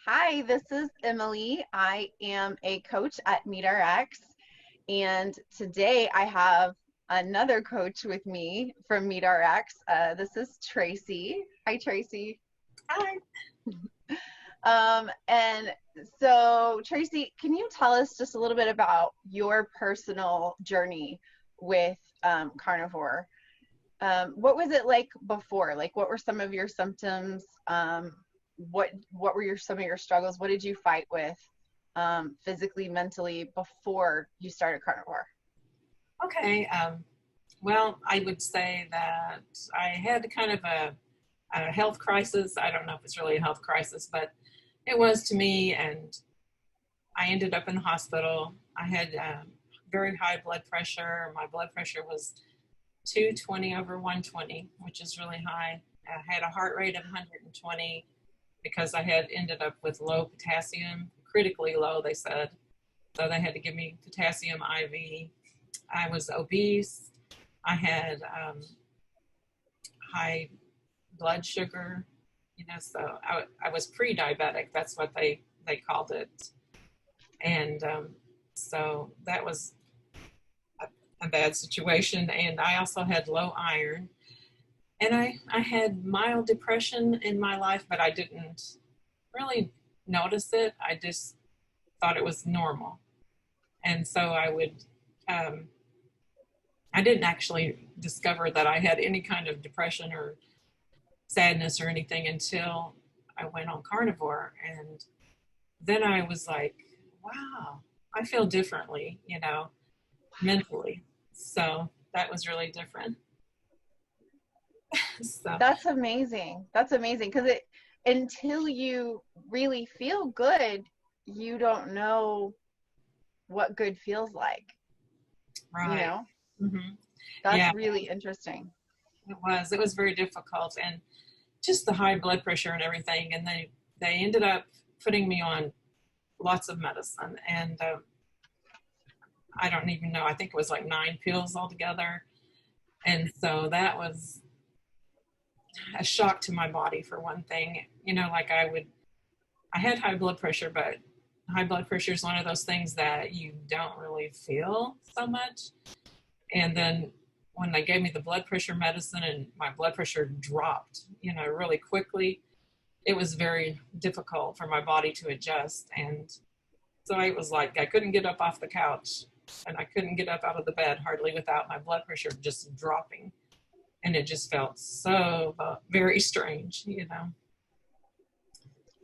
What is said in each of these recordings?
Hi, this is Emily. I am a coach at MeetRx, and today I have another coach with me from MeetRx. This is Tracy. Hi, Tracy. Hi. And so, Tracy, can you tell us just a little bit about your personal journey with carnivore? What was it like before? Like, what were some of your symptoms? What were some of your struggles? What did you fight with, physically, mentally, before you started carnivore? Okay. Well, I would say that I had kind of a health crisis. I don't know if it's really a health crisis, but it was to me. And I ended up in the hospital. I had very high blood pressure. My blood pressure was 220 over 120, which is really high. I had a heart rate of 120 because I had ended up with low potassium, critically low, they said. So they had to give me potassium IV. I was obese. I had high blood sugar, so I was pre-diabetic. That's what they called it. And so that was a bad situation. And I also had low iron. And I had mild depression in my life, but I didn't really notice it. I just thought it was normal. And so um, I didn't actually discover that I had any kind of depression or sadness or anything until I went on carnivore. And then I was like, wow, I feel differently, mentally. So that was really different. So, That's amazing. That's amazing because it until you really feel good, you don't know what good feels like, you right. know? Hmm. That's Yeah, really interesting. it was very difficult. And just the high blood pressure and everything. And they ended up putting me on lots of medicine. And I don't even know, I think it was like 9 pills altogether. And so that was a shock to my body for one thing. Like I had high blood pressure, but high blood pressure is one of those things that you don't really feel so much. And then when they gave me the blood pressure medicine and my blood pressure dropped, really quickly, it was very difficult for my body to adjust. And so I was like, I couldn't get up off the couch and I couldn't get up out of the bed hardly without my blood pressure just dropping. And it just felt so very strange.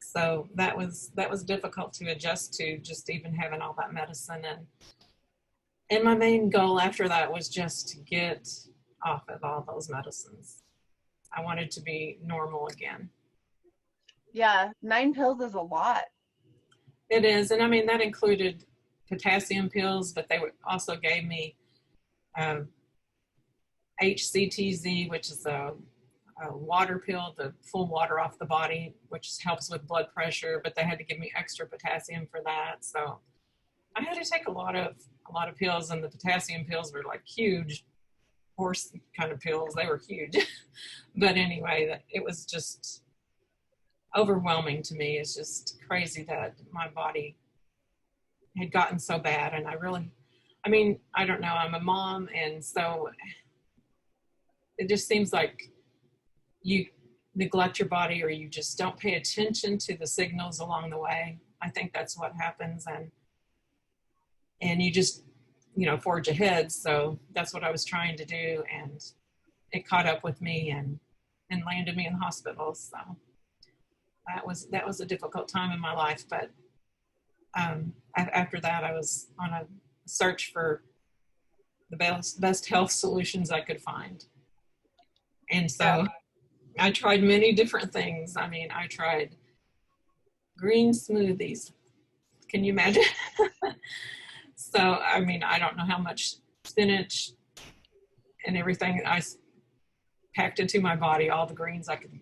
So that was difficult to adjust to, just even having all that medicine. And my main goal after that was just to get off of all those medicines. I wanted to be normal again. Yeah, 9 pills is a lot. It is, and I mean that included potassium pills, but they also gave me um, HCTZ, which is a water pill to pull water off the body, which helps with blood pressure. But they had to give me extra potassium for that, so I had to take a lot of pills, and the potassium pills were like huge horse kind of pills. They were huge, but anyway, it was just overwhelming to me. It's just crazy that my body had gotten so bad, and I mean, I don't know. I'm a mom, and so it just seems like you neglect your body or you just don't pay attention to the signals along the way. I think that's what happens, and you just forge ahead. So that's what I was trying to do, and it caught up with me and landed me in the hospital. So that was a difficult time in my life. But after that, I was on a search for the best health solutions I could find. And Yeah. so I tried many different things. I mean, I tried green smoothies. Can you imagine? So, I mean, I don't know how much spinach and everything I packed into my body, all the greens I could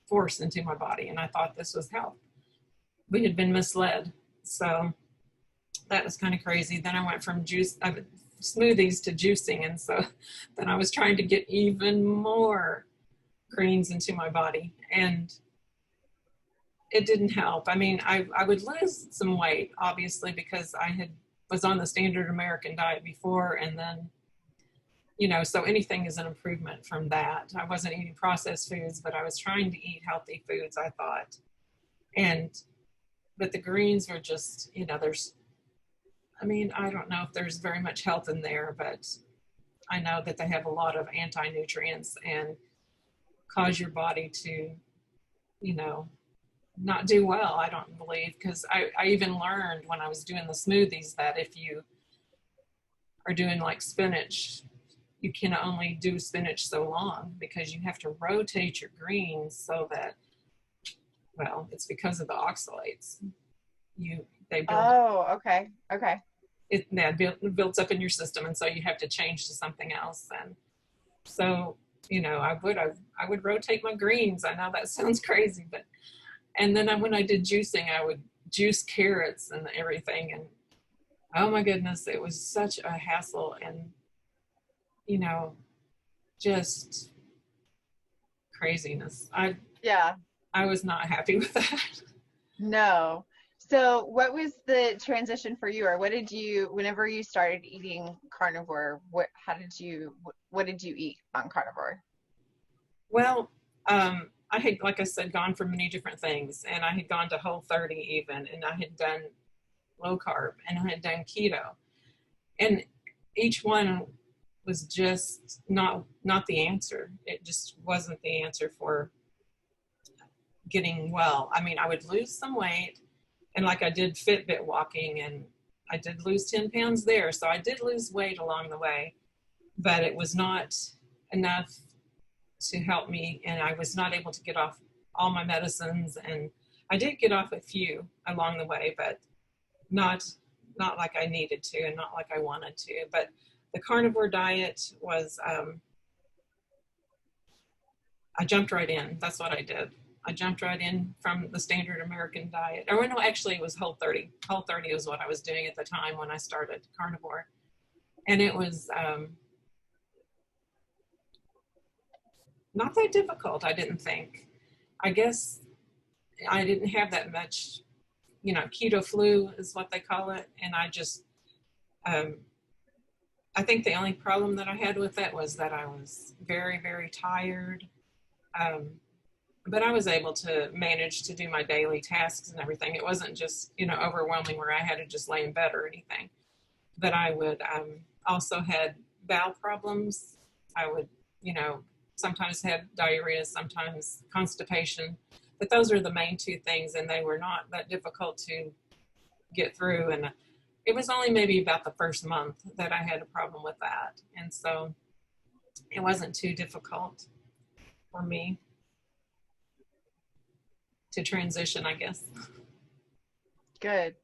force into my body. And I thought this was health. We had been misled. So that was kind of crazy. Then I went from smoothies to juicing. And so then I was trying to get even more greens into my body. And it didn't help. I mean, I would lose some weight, obviously, because was on the standard American diet before, and then, so anything is an improvement from that. I wasn't eating processed foods, but I was trying to eat healthy foods, I thought. But the greens were just, I don't know if there's very much health in there, but I know that they have a lot of anti-nutrients and cause your body to, not do well, I don't believe, because I even learned when I was doing the smoothies that if you are doing like spinach, you can only do spinach so long because you have to rotate your greens so that, well, it's because of the oxalates. They build up. Oh, okay. Okay. It builds up in your system, and so you have to change to something else. And so, I would rotate my greens. I know that sounds crazy, but and then when I did juicing, I would juice carrots and everything, and oh my goodness, it was such a hassle, and just craziness. Yeah. I was not happy with that. No. So what was the transition for you, or whenever you started eating carnivore, what did you eat on carnivore? Well, I had, like I said, gone for many different things, and I had gone to Whole30 even, and I had done low carb, and I had done keto, and each one was just not the answer. It just wasn't the answer for getting well. I mean, I would lose some weight, and like I did Fitbit walking, and I did lose 10 pounds there. So I did lose weight along the way, but it was not enough to help me. And I was not able to get off all my medicines. And I did get off a few along the way, but not like I needed to, and not like I wanted to. But the carnivore diet was, I jumped right in. That's what I did. I jumped right in from the standard American diet. Or no, actually it was Whole30. Whole30 was what I was doing at the time when I started carnivore. And it was not that difficult, I didn't think. I guess I didn't have that much, keto flu is what they call it. And I just, I think the only problem that I had with that was that I was very, very tired. But I was able to manage to do my daily tasks and everything. It wasn't just, overwhelming where I had to just lay in bed or anything. But I would also had bowel problems. I would, sometimes have diarrhea, sometimes constipation. But those are the main two things, and they were not that difficult to get through. And it was only maybe about the first month that I had a problem with that. And so it wasn't too difficult for me to transition, I guess. Good.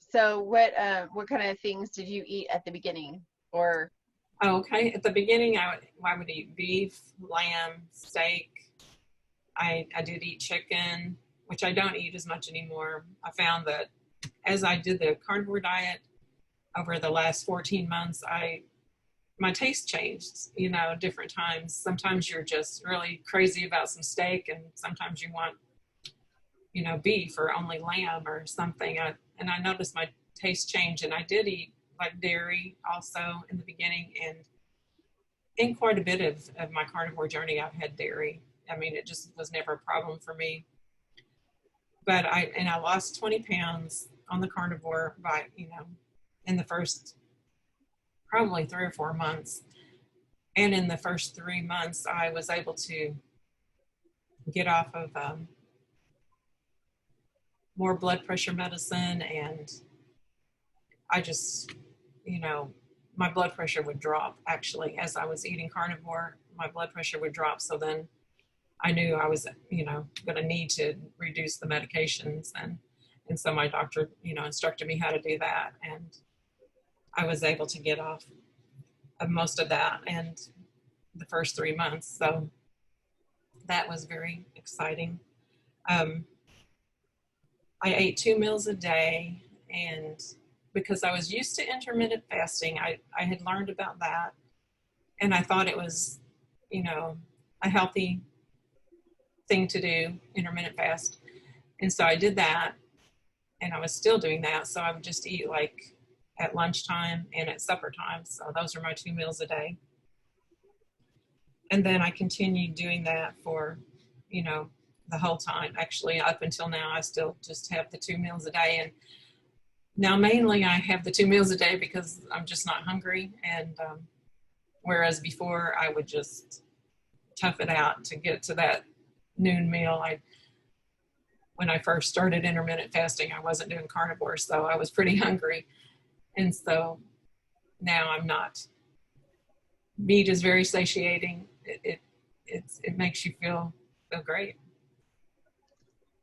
So what kind of things did you eat at the beginning? Or Okay, at the beginning, I would eat beef, lamb, steak. I did eat chicken, which I don't eat as much anymore. I found that as I did the carnivore diet over the last 14 months, my taste changed, different times. Sometimes you're just really crazy about some steak, and sometimes you want, beef or only lamb or something. And I noticed my taste change, and I did eat like dairy also in the beginning, and in quite a bit of my carnivore journey, I've had dairy. I mean, it just was never a problem for me. But I lost 20 pounds on the carnivore by, in the first probably 3 or 4 months. And in the first 3 months, I was able to get off of more blood pressure medicine. And I just, my blood pressure would drop actually as I was eating carnivore. My blood pressure would drop. So then I knew I was, going to need to reduce the medications. And so my doctor, instructed me how to do that. And I was able to get off of most of that and the first 3 months. So that was very exciting. I ate 2 meals a day, and because I was used to intermittent fasting, I had learned about that. And I thought it was, a healthy thing to do, intermittent fast. And so I did that, and I was still doing that. So I would just eat like at lunchtime and at supper time. So those are my 2 meals a day. And then I continued doing that for, you know, the whole time. Actually, up until now, I still just have the 2 meals a day. And now mainly I have the 2 meals a day because I'm just not hungry. And whereas before I would just tough it out to get to that noon meal. When I first started intermittent fasting, I wasn't doing carnivore, so I was pretty hungry. And so now I'm not. Meat is very satiating. It makes you feel great.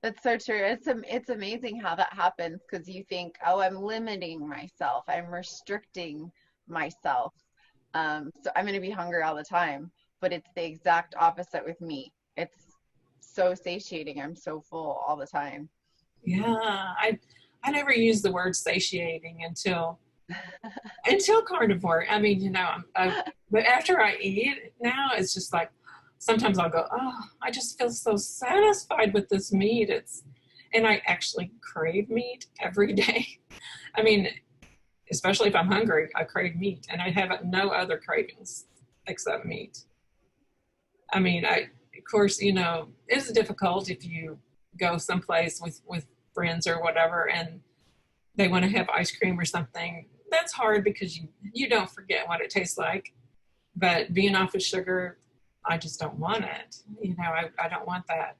That's so true. It's amazing how that happens because you think, oh, I'm limiting myself, I'm restricting myself, so I'm going to be hungry all the time. But it's the exact opposite with meat. It's so satiating. I'm so full all the time. Yeah, I never used the word satiating until carnivore. I mean, you know, but after I eat now, it's just like sometimes I'll go, oh, I just feel so satisfied with this meat. And I actually crave meat every day. I mean, especially if I'm hungry, I crave meat, and I have no other cravings except meat. I mean, of course, you know, it's difficult if you go someplace with friends or whatever, and they want to have ice cream or something. That's hard because you don't forget what it tastes like. But being off of sugar, I just don't want it. You know, I don't want that.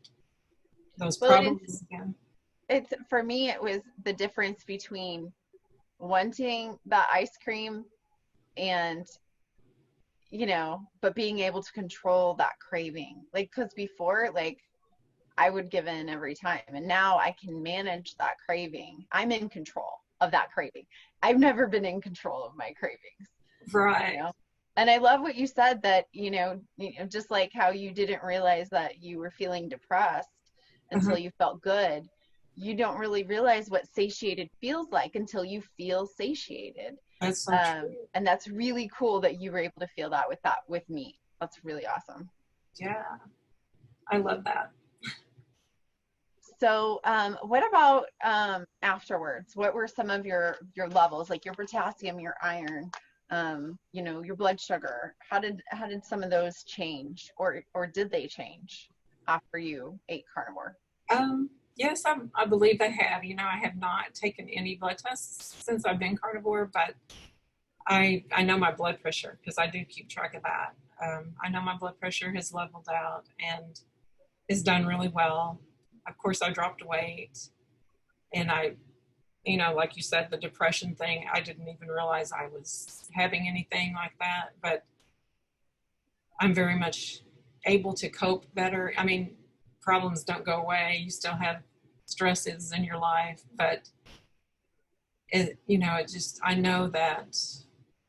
Those Well, problems again. it's for me, it was the difference between wanting the ice cream and, you know, but being able to control that craving. Like, because before, like, I would give in every time. And now I can manage that craving. I'm in control of that craving. I've never been in control of my cravings, you Right. know? And I love what you said that, just like how you didn't realize that you were feeling depressed Uh-huh. until you felt good. You don't really realize what satiated feels like until you feel satiated. That's so true. And that's really cool that you were able to feel that with me. That's really awesome. Yeah, I love that. So, what about afterwards? What were some of your levels, like your potassium, your iron, your blood sugar? How did some of those change, or did they change after you ate carnivore? Yes, I believe they have. You know, I have not taken any blood tests since I've been carnivore, but I know my blood pressure because I do keep track of that. I know my blood pressure has leveled out and is done really well. Of course, I dropped weight, and like you said, the depression thing, I didn't even realize I was having anything like that, but I'm very much able to cope better. I mean, problems don't go away. You still have stresses in your life, but I know that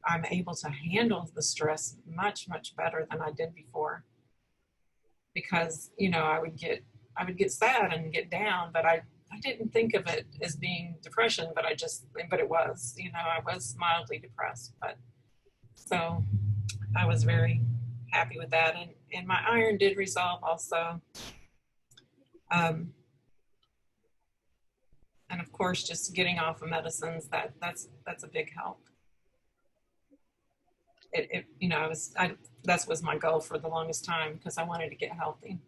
I'm able to handle the stress much, much better than I did before because, I would get sad and get down, but I didn't think of it as being depression, but it was, I was mildly depressed, but so I was very happy with that. And my iron did resolve also. Um, and of course, just getting off of medicines, that's a big help. That was my goal for the longest time because I wanted to get healthy.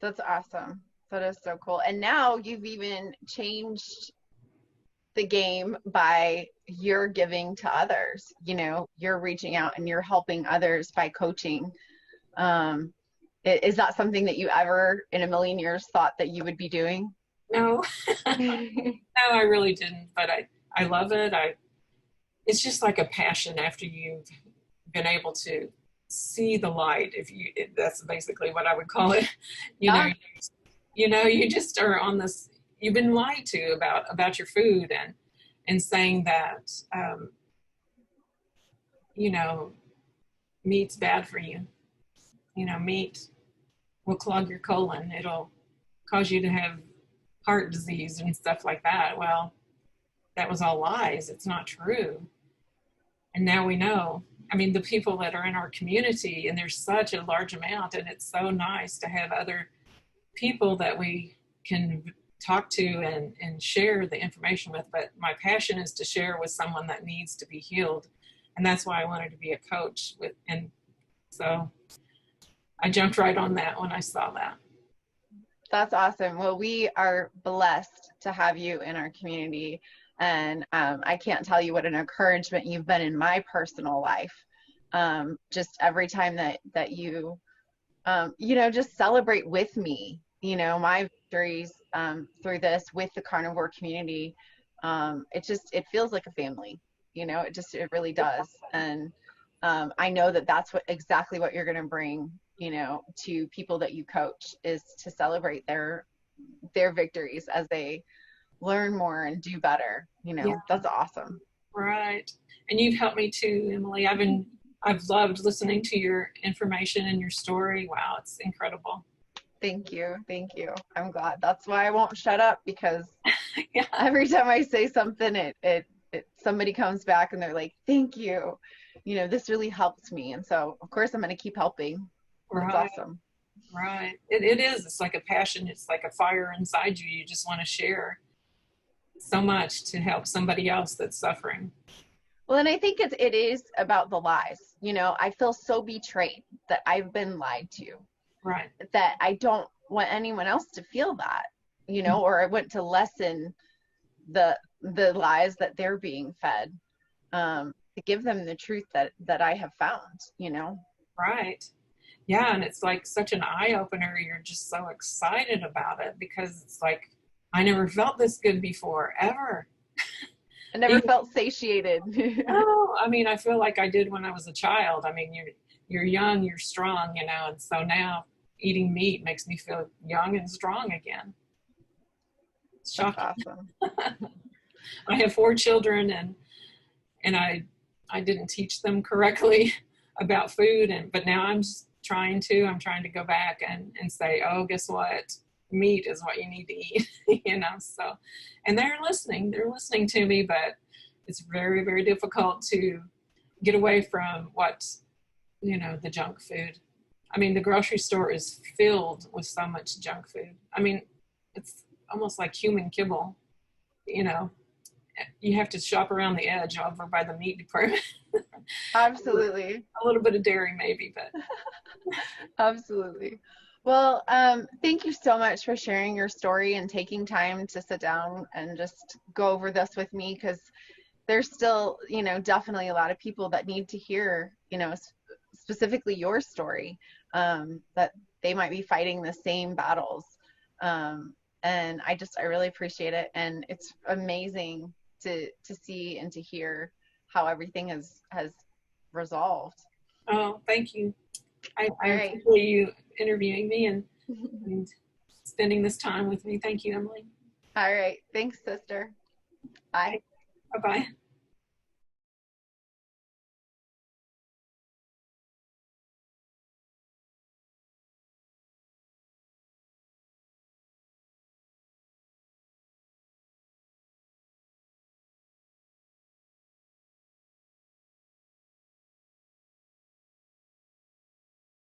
That's awesome. That is so cool. And now you've even changed the game by you're giving to others. You're reaching out and you're helping others by coaching. Um, is that something that you ever in a million years thought that you would be doing? No, no, I really didn't, but I love it. It's just like a passion after you've been able to see the light. That's basically what I would call it. You know, Yeah. you just are on this, you've been lied to about your food and saying that, you know, meat's bad for you. Meat will clog your colon. It'll cause you to have heart disease and stuff like that. Well, that was all lies. It's not true. And now we know. I mean, the people that are in our community, and there's such a large amount, and it's so nice to have other people that we can talk to and share the information with. But my passion is to share with someone that needs to be healed. And that's why I wanted to be a coach with, and so I jumped right on that when I saw that. That's awesome. Well, we are blessed to have you in our community. And I can't tell you what an encouragement you've been in my personal life. Just every time that you, just celebrate with me, my victories through this with the carnivore community. It feels like a family, it really does. And I know that that's exactly what you're going to bring, to people that you coach, is to celebrate their victories as they learn more and do better. Yeah. That's awesome. Right. And you've helped me too, Emily. I've loved listening to your information and your story. Wow, it's incredible. Thank you. Thank you. I'm glad. That's why I won't shut up, because yeah. Every time I say something, somebody comes back and they're like, thank you. This really helped me. And so of course I'm going to keep helping. Right. That's awesome. Right. It is. It's like a passion. It's like a fire inside you. You just want to share so much to help somebody else that's suffering. Well, and I think it is about the lies. I feel so betrayed that I've been lied to. Right. That I don't want anyone else to feel that, or I want to lessen the lies that they're being fed, to give them the truth that I have found, Right. Yeah. And it's like such an eye opener. You're just so excited about it, because it's like, I never felt this good before, ever. I never felt satiated. No, I mean, I feel like I did when I was a child. I mean, you're young, you're strong, and so now eating meat makes me feel young and strong again. It's shocking. That's awesome. I have 4 children, and I didn't teach them correctly about food, but now I'm trying to go back and say, oh, guess what? Meat is what you need to eat, so, and they're listening to me, but it's very, very difficult to get away from the junk food. I mean, the grocery store is filled with so much junk food. I mean, it's almost like human kibble, you have to shop around the edge over by the meat department. Absolutely. A little bit of dairy maybe, but. Absolutely. Well, thank you so much for sharing your story and taking time to sit down and just go over this with me, because there's still, definitely a lot of people that need to hear, specifically your story, that they might be fighting the same battles. And I really appreciate it. And it's amazing to see and to hear how everything has resolved. Oh, thank you. I appreciate you interviewing me and spending this time with me. Thank you, Emily. All right. Thanks, sister. Bye. Bye-bye.